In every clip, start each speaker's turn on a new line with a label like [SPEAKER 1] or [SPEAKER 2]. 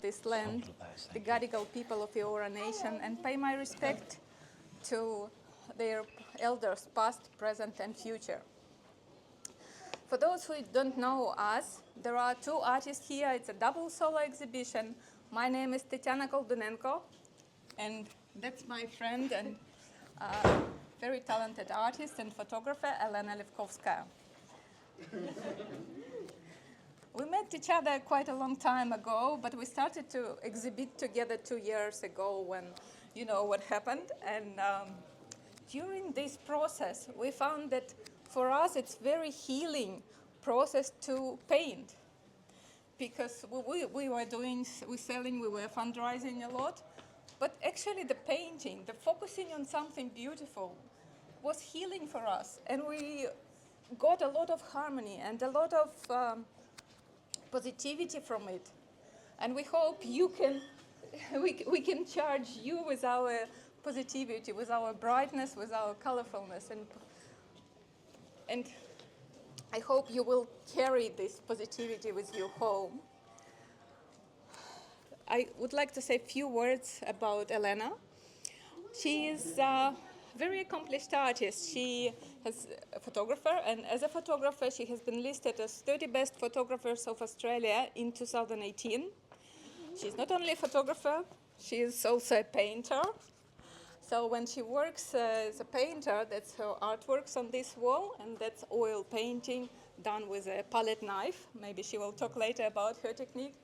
[SPEAKER 1] this land, the Gadigal people of the Eora Nation, and pay my respect to their elders, past, present, and future. For those who don't know us, there are two artists here. It's a double solo exhibition. My name is Tetiana Koldunenko, and that's my friend and very talented artist and photographer, Elena Levkovskaya. We met each other quite a long time ago, but we started to exhibit together 2 years ago when, you know, what happened. And during this process, we found that for us it's very healing process to paint. Because we were selling, we were fundraising a lot. But actually the painting, the focusing on something beautiful was healing for us. And we got a lot of harmony and a lot of positivity from it. And we hope you can, we can charge you with our positivity, with our brightness, with our colorfulness. And I hope you will carry this positivity with you home. I would like to say a few words about Elena. She is a very accomplished artist. She is a photographer, and as a photographer, she has been listed as 30 best photographers of Australia in 2018. She's not only a photographer, she is also a painter. So when she works as a painter, that's her artworks on this wall, and that's oil painting done with a palette knife. Maybe she will talk later about her technique.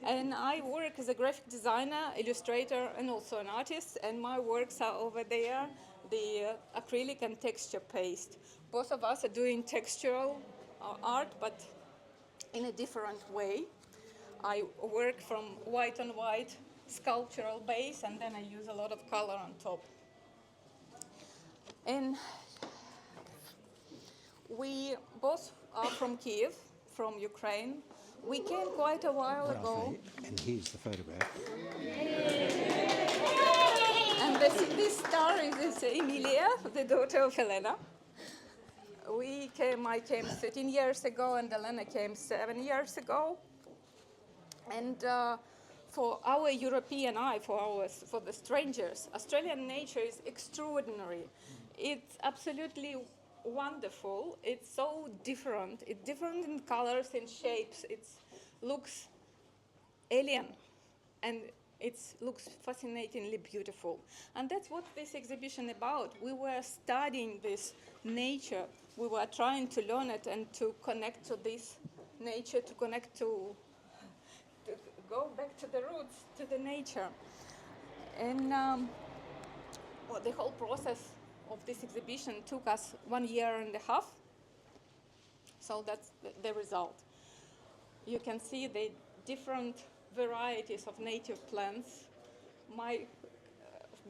[SPEAKER 1] And I work as a graphic designer, illustrator, and also an artist, and my works are over there, the acrylic and texture paste. Both of us are doing textural art, but in a different way. I work from white on white sculptural base, and then I use a lot of color on top. And we both are from Kiev, from Ukraine. We came quite a while ago.
[SPEAKER 2] And here's the photograph.
[SPEAKER 1] And this star is Emilia, the daughter of Elena. I came 13 years ago, and Elena came 7 years ago. And for our European eye, for the strangers, Australian nature is extraordinary. It's absolutely wonderful. It's so different. It's different in colors and shapes. It looks alien, and it looks fascinatingly beautiful. And that's what this exhibition about. We were studying this nature. We were trying to learn it and to connect to this nature, to go back to the roots, to the nature. And the whole process of this exhibition took us 1.5 years. So that's the result. You can see the different varieties of native plants. My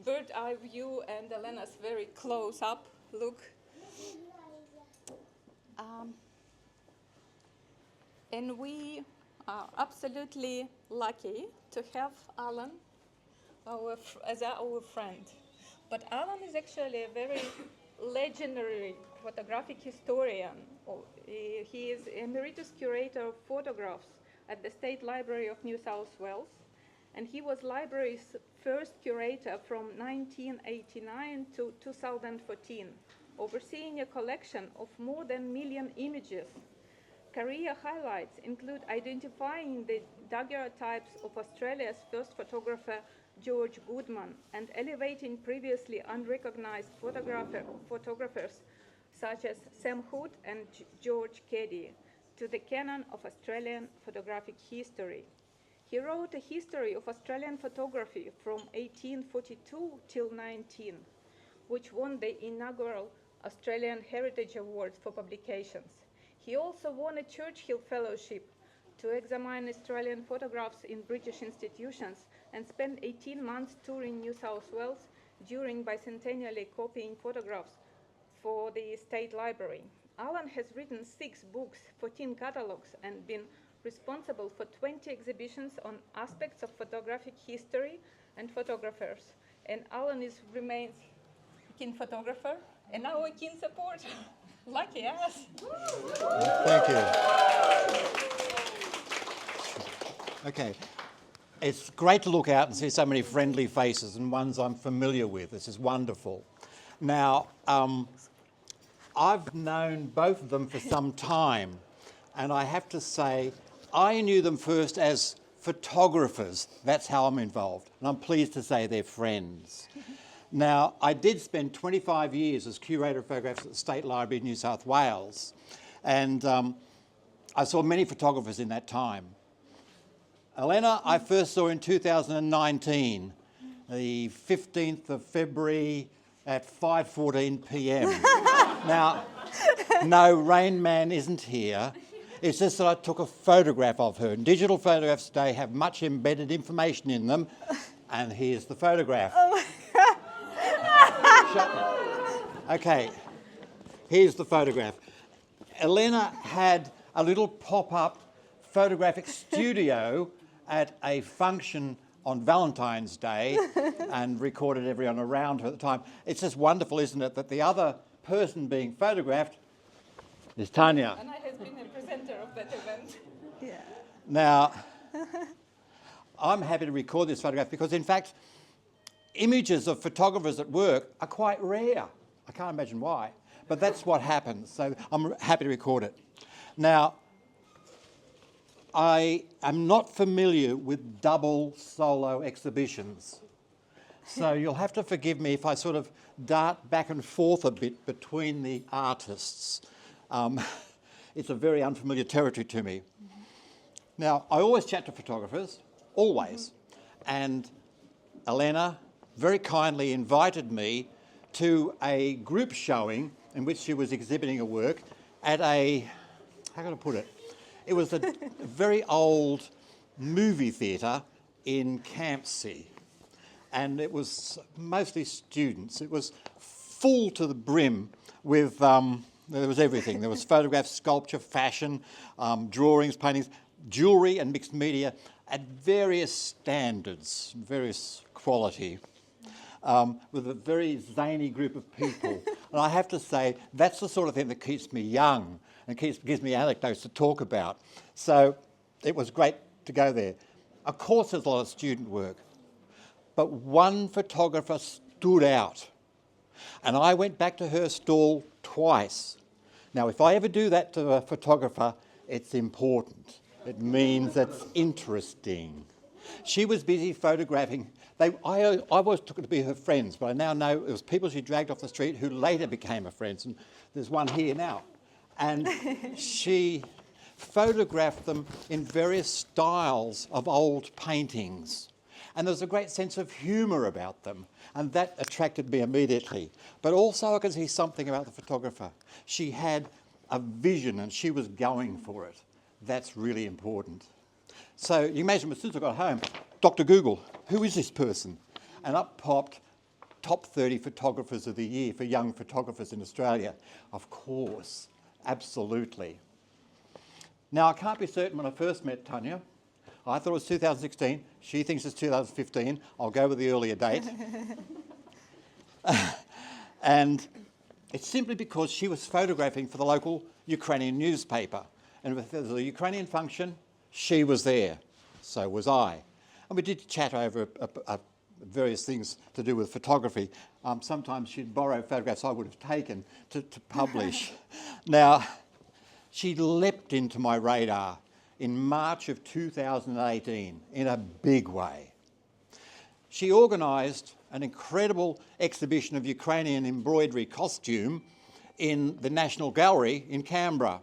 [SPEAKER 1] bird eye view and Elena's very close up look. And we are absolutely lucky to have Alan as our friend. But Alan is actually a very legendary photographic historian. He is Emeritus Curator of Photographs at the State Library of New South Wales, and he was library's first curator from 1989 to 2014, overseeing a collection of more than 1 million images. Career highlights include identifying the daguerreotypes of Australia's first photographer, George Goodman, and elevating previously unrecognized photographers such as Sam Hood and George Keddy to the canon of Australian photographic history. He wrote a history of Australian photography from 1842 till 19, which won the inaugural Australian Heritage Award for publications. He also won a Churchill Fellowship to examine Australian photographs in British institutions and spent 18 months touring New South Wales during bicentennially copying photographs for the State Library. Alan has written 6 books, 14 catalogues, and been responsible for 20 exhibitions on aspects of photographic history and photographers. And Alan remains a keen photographer and now a keen supporter. Lucky us.
[SPEAKER 2] Thank you. Okay. It's great to look out and see so many friendly faces and ones I'm familiar with. This is wonderful. Now, I've known both of them for some time, and I have to say, I knew them first as photographers. That's how I'm involved, and I'm pleased to say they're friends. Now, I did spend 25 years as curator of photographs at the State Library of New South Wales, and I saw many photographers in that time. Elena, I first saw in 2019, the 15th of February at 5:14 p.m. Now, no, Rain Man isn't here. It's just that I took a photograph of her. And digital photographs today have much embedded information in them. And here's the photograph. Oh my God. Okay, here's the photograph. Elena had a little pop-up photographic studio at a function on Valentine's Day and recorded everyone around her at the time. It's just wonderful, isn't it, that the other person being photographed is Tanya.
[SPEAKER 1] And I have been a presenter of that event.
[SPEAKER 3] Yeah.
[SPEAKER 2] Now, I'm happy to record this photograph because, in fact, images of photographers at work are quite rare. I can't imagine why, but that's what happens. So I'm happy to record it. Now, I am not familiar with double solo exhibitions. So you'll have to forgive me if I sort of dart back and forth a bit between the artists. It's a very unfamiliar territory to me. Now, I always chat to photographers, always. And Elena very kindly invited me to a group showing in which she was exhibiting her work at a, how can I put it? It was a very old movie theatre in Campsie, and it was mostly students. It was full to the brim with, there was everything. There was photographs, sculpture, fashion, drawings, paintings, jewellery and mixed media at various standards, various quality, with a very zany group of people. And I have to say, that's the sort of thing that keeps me young and gives me anecdotes to talk about. So it was great to go there. Of course, there's a lot of student work, but one photographer stood out, and I went back to her stall twice. Now, if I ever do that to a photographer, it's important. It means it's interesting. She was busy photographing. I always took it to be her friends, but I now know it was people she dragged off the street who later became her friends, and there's one here now. And she photographed them in various styles of old paintings. And there's a great sense of humour about them, and that attracted me immediately. But also I could see something about the photographer. She had a vision and she was going for it. That's really important. So you imagine, as soon as I got home, Dr. Google, who is this person? And up popped top 30 photographers of the year for young photographers in Australia. Of course, absolutely. Now, I can't be certain when I first met Tanya. I thought it was 2016. She thinks it's 2015. I'll go with the earlier date. And it's simply because she was photographing for the local Ukrainian newspaper. And if there was a Ukrainian function, she was there. So was I. And we did chat over various things to do with photography. Sometimes she'd borrow photographs I would have taken to publish. Now, she leapt into my radar in March of 2018 in a big way. She organised an incredible exhibition of Ukrainian embroidery costume in the National Gallery in Canberra.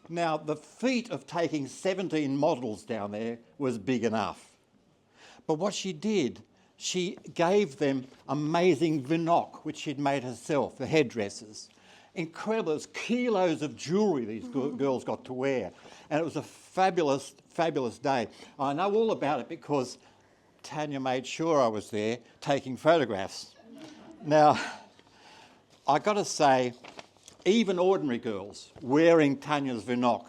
[SPEAKER 2] Now, the feat of taking 17 models down there was big enough. But what she did, she gave them amazing vinok, which she'd made herself, the headdresses. Incredible. It was kilos of jewellery these girls got to wear. And it was a fabulous, fabulous day. I know all about it because Tanya made sure I was there taking photographs. Now, I got to say, even ordinary girls wearing Tanya's vinok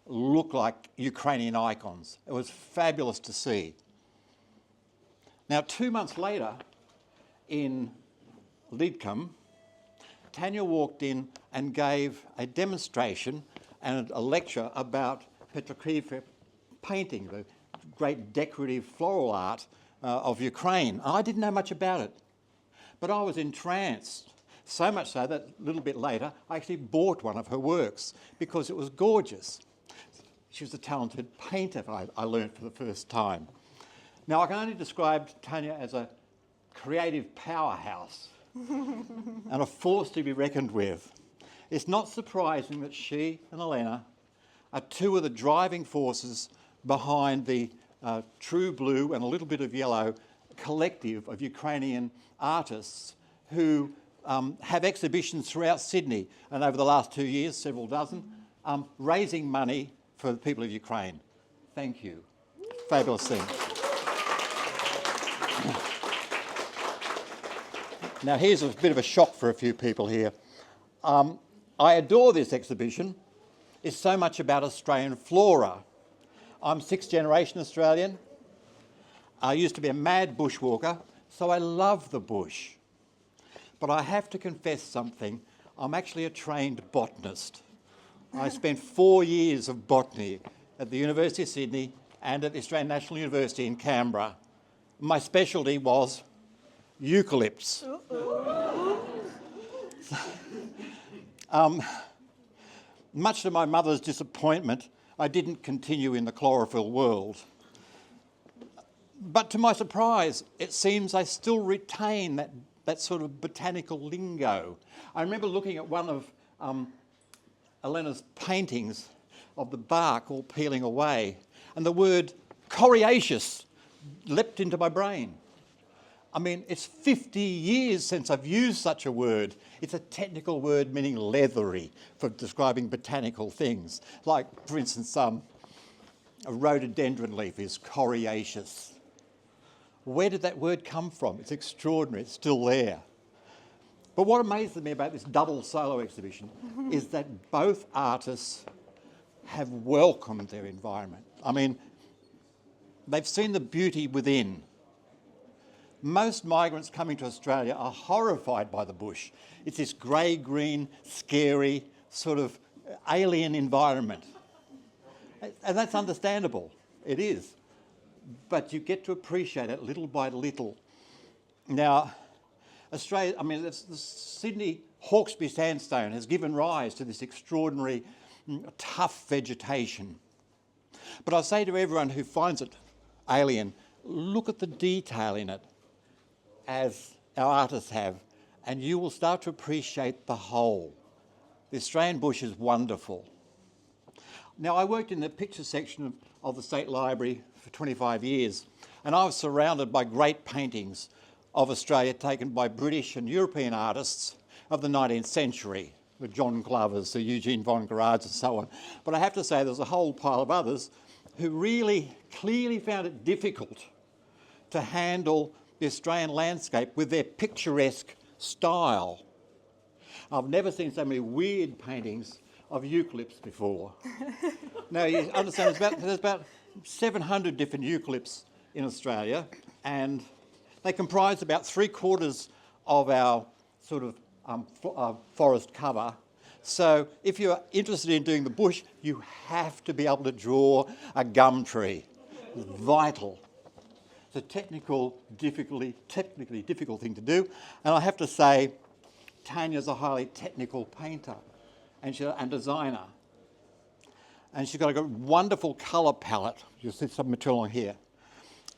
[SPEAKER 2] look like Ukrainian icons. It was fabulous to see. Now, 2 months later, in Lidcombe, Tanya walked in and gave a demonstration and a lecture about Petroglyph painting, the great decorative floral art of Ukraine. I didn't know much about it, but I was entranced. So much so that a little bit later, I actually bought one of her works because it was gorgeous. She was a talented painter, I learned for the first time. Now, I can only describe Tanya as a creative powerhouse and a force to be reckoned with. It's not surprising that she and Elena are two of the driving forces behind the True Blue and a little bit of Yellow collective of Ukrainian artists who have exhibitions throughout Sydney, and over the last 2 years, several dozen, raising money for the people of Ukraine. Thank you. Fabulous thing. Now, here's a bit of a shock for a few people here. I adore this exhibition. It's so much about Australian flora. I'm sixth generation Australian. I used to be a mad bushwalker, so I love the bush. But I have to confess something. I'm actually a trained botanist. I spent 4 years of botany at the University of Sydney and at the Australian National University in Canberra. My specialty was eucalypts. Much to my mother's disappointment, I didn't continue in the chlorophyll world. But to my surprise, it seems I still retain that sort of botanical lingo. I remember looking at one of Elena's paintings of the bark all peeling away, and the word coriaceous leapt into my brain. I mean, it's 50 years since I've used such a word. It's a technical word meaning leathery for describing botanical things. Like, for instance, a rhododendron leaf is coriaceous. Where did that word come from? It's extraordinary. It's still there. But what amazes me about this double solo exhibition is that both artists have welcomed their environment. I mean, they've seen the beauty within. Most migrants coming to Australia are horrified by the bush. It's this grey-green, scary, sort of alien environment. And that's understandable. It is. But you get to appreciate it little by little. Now, Australia, I mean, the Sydney Hawkesbury sandstone has given rise to this extraordinary, tough vegetation. But I say to everyone who finds it alien, look at the detail in it, as our artists have, and you will start to appreciate the whole. The Australian bush is wonderful. Now, I worked in the picture section of the State Library for 25 years, and I was surrounded by great paintings of Australia taken by British and European artists of the 19th century, the John Glovers, the Eugene von Gerards and so on. But I have to say there's a whole pile of others who really clearly found it difficult to handle the Australian landscape with their picturesque style. I've never seen so many weird paintings of eucalypts before. Now, you understand there's about 700 different eucalypts in Australia, and they comprise about 3/4 of our sort of forest cover. So if you're interested in doing the bush, you have to be able to draw a gum tree. It's vital. It's a technically difficult thing to do. And I have to say, Tanya's a highly technical painter and designer. And she's got a wonderful colour palette. You'll see some material on here.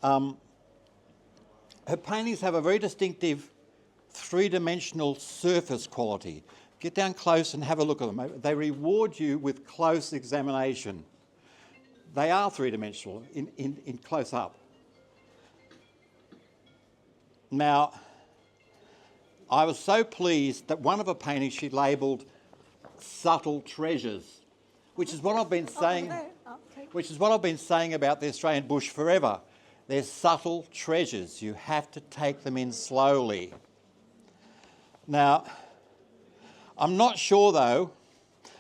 [SPEAKER 2] Her paintings have a very distinctive three-dimensional surface quality. Get down close and have a look at them. They reward you with close examination. They are three-dimensional in close-up. Now, I was so pleased that one of her paintings she labelled subtle treasures, which is what I've been saying. Which is what I've been saying about the Australian bush forever. They're subtle treasures. You have to take them in slowly. Now, I'm not sure though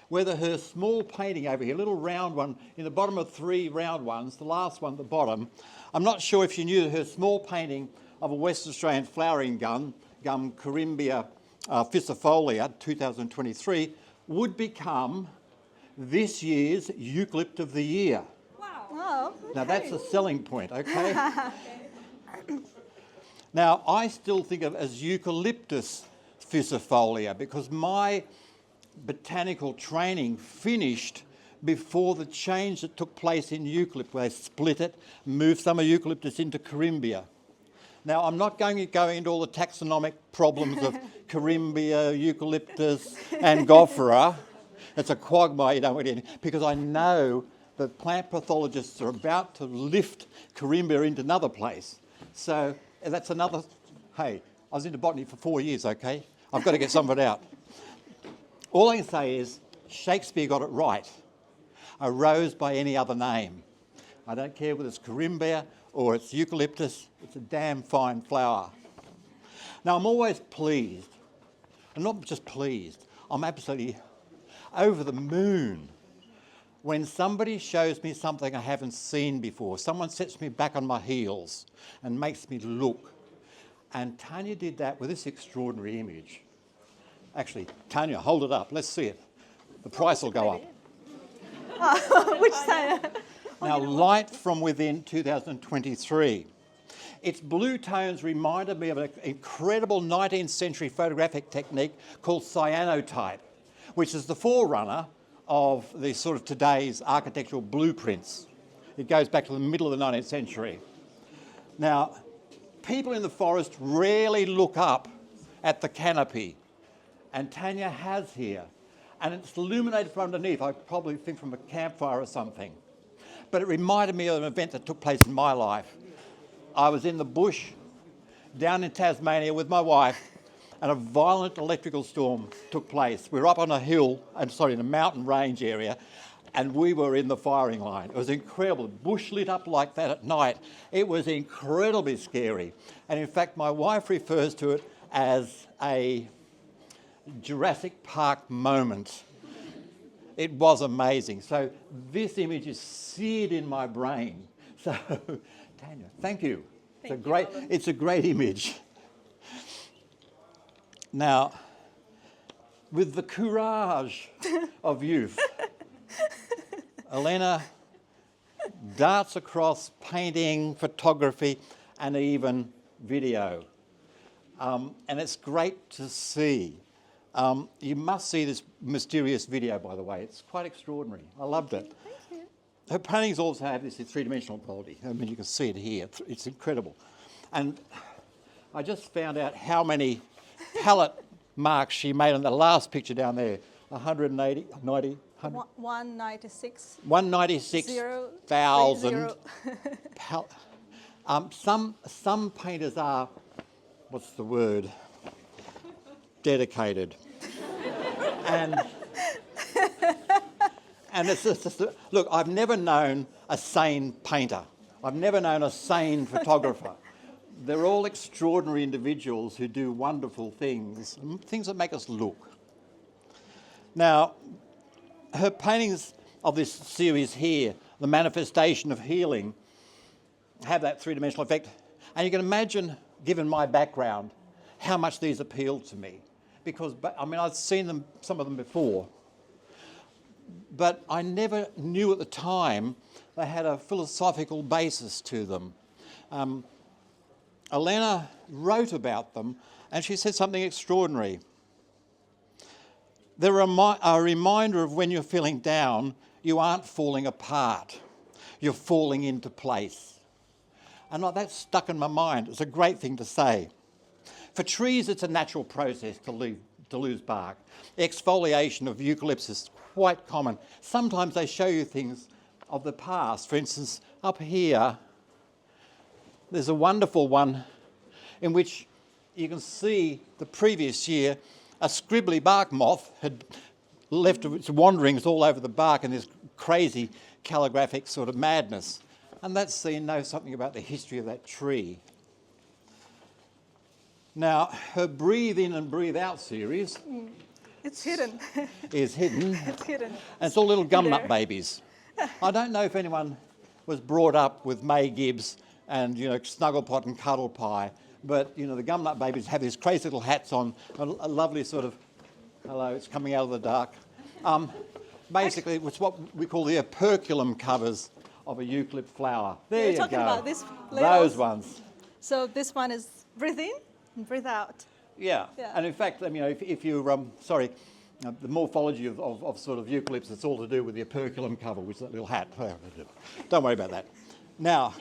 [SPEAKER 2] whether her small painting over here, little round one in the bottom of 3 round ones, the last one at the bottom, I'm not sure if she knew that her small painting of a West Australian flowering gum, Corymbia fisifolia 2023, would become this year's Eucalypt of the Year.
[SPEAKER 1] Wow. Oh,
[SPEAKER 2] Now that's a selling point, okay? Now I still think of it as Eucalyptus fusifolia because my botanical training finished before the change that took place in eucalypt, where they split it, moved some of eucalyptus into Corimbia. Now, I'm not going to go into all the taxonomic problems of Corimbia, eucalyptus, and Gophora. It's a quagmire you don't want in, because I know that plant pathologists are about to lift Corimbia into another place. So that's another, hey, I was into botany for 4 years, okay? I've got to get some of it out. All I can say is Shakespeare got it right. A rose by any other name. I don't care whether it's Corimbia or it's eucalyptus, it's a damn fine flower. Now, I'm always pleased. I'm not just pleased, I'm absolutely over the moon when somebody shows me something I haven't seen before. Someone sets me back on my heels and makes me look. And Tanya did that with this extraordinary image. Actually, Tanya, hold it up. Let's see it. The price will go up.
[SPEAKER 1] Which side?
[SPEAKER 2] Now, Light from Within 2023. Its blue tones reminded me of an incredible 19th century photographic technique called cyanotype, which is the forerunner of the sort of today's architectural blueprints. It goes back to the middle of the 19th century. Now, people in the forest rarely look up at the canopy, and Tanya has here. And it's illuminated from underneath, I probably think from a campfire or something. But it reminded me of an event that took place in my life. I was in the bush, down in Tasmania with my wife, and a violent electrical storm took place. We were up on a hill, in a mountain range area, and we were in the firing line. It was incredible. The bush lit up like that at night. It was incredibly scary. And in fact, my wife refers to it as a Jurassic Park moment. It was amazing. So this image is seared in my brain. So, Tanya, thank you. It's a great image. Now, with the courage of youth, Elena darts across painting, photography, and even video. And it's great to see. You must see this mysterious video, by the way. It's quite extraordinary. I loved it.
[SPEAKER 1] Thank you.
[SPEAKER 2] Her paintings also have this three-dimensional quality. I mean, you can see it here. It's incredible. And I just found out how many palette marks she made on the last picture down there. 180, 90, 100,
[SPEAKER 1] 196.
[SPEAKER 2] 196,000. Some painters are, what's the word? Dedicated. And it's just look, I've never known a sane painter. I've never known a sane photographer. They're all extraordinary individuals who do wonderful things, things that make us look. Now, her paintings of this series here, The Manifestation of Healing, have that three-dimensional effect. And you can imagine, given my background, how much these appealed to me. Because, I mean, I'd seen some of them before, but I never knew at the time they had a philosophical basis to them. Elena wrote about them, and she said something extraordinary. They're a reminder of when you're feeling down, you aren't falling apart. You're falling into place. And that stuck in my mind. It's a great thing to say. For trees, it's a natural process to lose bark. Exfoliation of eucalyptus is quite common. Sometimes they show you things of the past. For instance, up here, there's a wonderful one in which you can see the previous year a scribbly bark moth had left its wanderings all over the bark in this crazy calligraphic sort of madness. And that scene knows something about the history of that tree. Now, her Breathe In and Breathe Out series
[SPEAKER 1] It's hidden.
[SPEAKER 2] is hidden.
[SPEAKER 1] It's hidden.
[SPEAKER 2] And it's all little gumnut babies. I don't know if anyone was brought up with May Gibbs and, Snugglepot and Cuddle Pie, but, the gumnut babies have these crazy little hats on, a lovely sort of, hello, it's coming out of the dark. Basically, it's what we call the operculum covers of a eucalypt flower. There
[SPEAKER 3] You're
[SPEAKER 2] you
[SPEAKER 3] talking
[SPEAKER 2] go.
[SPEAKER 3] about these
[SPEAKER 2] Those
[SPEAKER 3] labels?
[SPEAKER 2] ones.
[SPEAKER 3] So this one is breathe in and breathe out.
[SPEAKER 2] Yeah.
[SPEAKER 3] Yeah.
[SPEAKER 2] And in fact, if you, the morphology of sort of eucalypts, it's all to do with the operculum cover, which is that little hat. Don't worry about that. Now,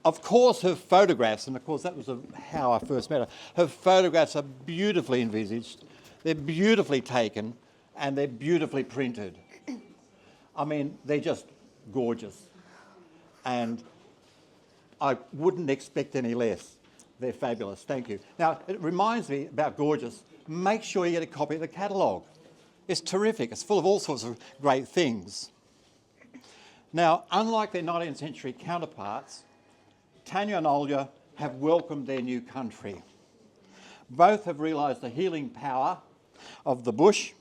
[SPEAKER 2] of course, her photographs, and of course that was how I first met her photographs are beautifully envisaged, they're beautifully taken, and they're beautifully printed. I mean, they're just gorgeous. And I wouldn't expect any less. They're fabulous, thank you. Now, it reminds me about gorgeous, make sure you get a copy of the catalogue. It's terrific, it's full of all sorts of great things. Now, unlike their 19th century counterparts, Tanya and Olga have welcomed their new country. Both have realised the healing power of the bush,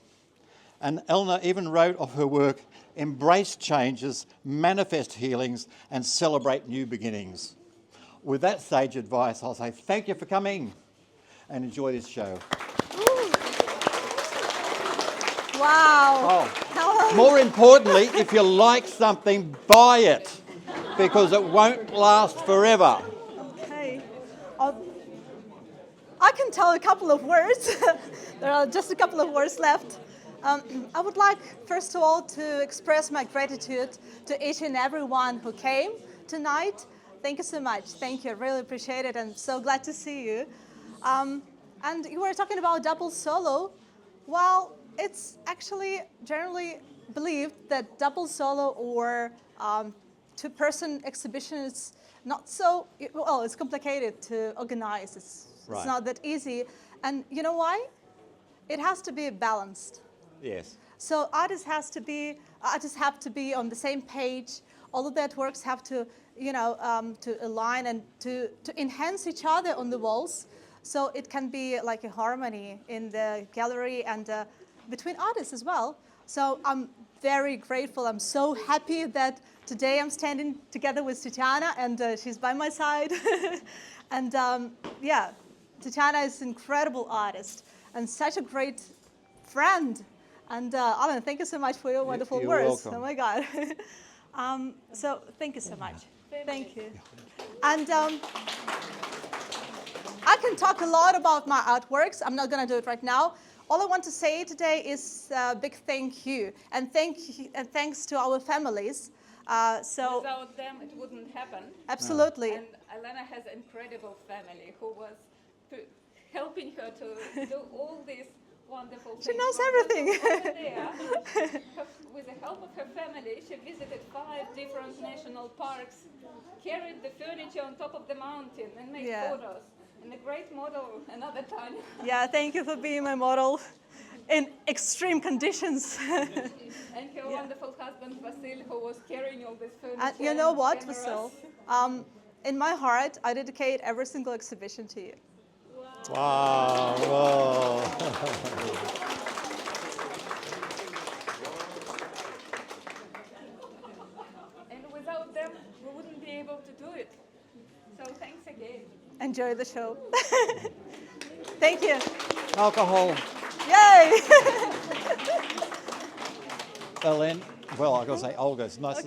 [SPEAKER 2] and Elena even wrote of her work, embrace changes, manifest healings, and celebrate new beginnings. With that sage advice, I'll say thank you for coming and enjoy this show.
[SPEAKER 3] Wow.
[SPEAKER 2] Oh, more importantly, if you like something, buy it, because it won't last forever.
[SPEAKER 3] Okay. I can tell a couple of words. There are just a couple of words left. I would like, first of all, to express my gratitude to each and everyone who came tonight. Thank you so much. Thank you. I really appreciate it. I'm so glad to see you. And you were talking about double solo. Well, it's actually generally believed that double solo or two-person exhibition is not so, well, it's complicated to organize. It's not that easy. And you know why? It has to be balanced.
[SPEAKER 2] Yes.
[SPEAKER 3] So artists have to be on the same page. All of their works have to, to align and to enhance each other on the walls. So it can be like a harmony in the gallery and between artists as well. So I'm very grateful. I'm so happy that today I'm standing together with Tetiana and she's by my side. And Tetiana is an incredible artist and such a great friend. And Elena, thank you so much for your wonderful
[SPEAKER 2] You're
[SPEAKER 3] words.
[SPEAKER 2] welcome.
[SPEAKER 3] Oh my God. So thank you so much. Thank you. And I can talk a lot about my artworks. I'm not going to do it right now. All I want to say today is a big thank you. And thanks to our families.
[SPEAKER 1] Without them, it wouldn't happen.
[SPEAKER 3] Absolutely.
[SPEAKER 1] And Elena has an incredible family who was helping her to do all these wonderful things.
[SPEAKER 3] She knows everything.
[SPEAKER 1] With the help of her family, she visited 5 different national parks, carried the furniture on top of the mountain and made photos. And a great model another time.
[SPEAKER 3] Yeah, thank you for being my model in extreme conditions.
[SPEAKER 1] And her wonderful husband, Vasil, who was carrying all this furniture.
[SPEAKER 3] And you know what,
[SPEAKER 1] cameras.
[SPEAKER 3] Vasil? In my heart, I dedicate every single exhibition to you.
[SPEAKER 2] Wow. Whoa.
[SPEAKER 1] And without them, we wouldn't be able to do it. So thanks again.
[SPEAKER 3] Enjoy the show. Thank you.
[SPEAKER 2] Alcohol.
[SPEAKER 3] Yay!
[SPEAKER 2] Elena, well, I've got to say, Olga, it's nice to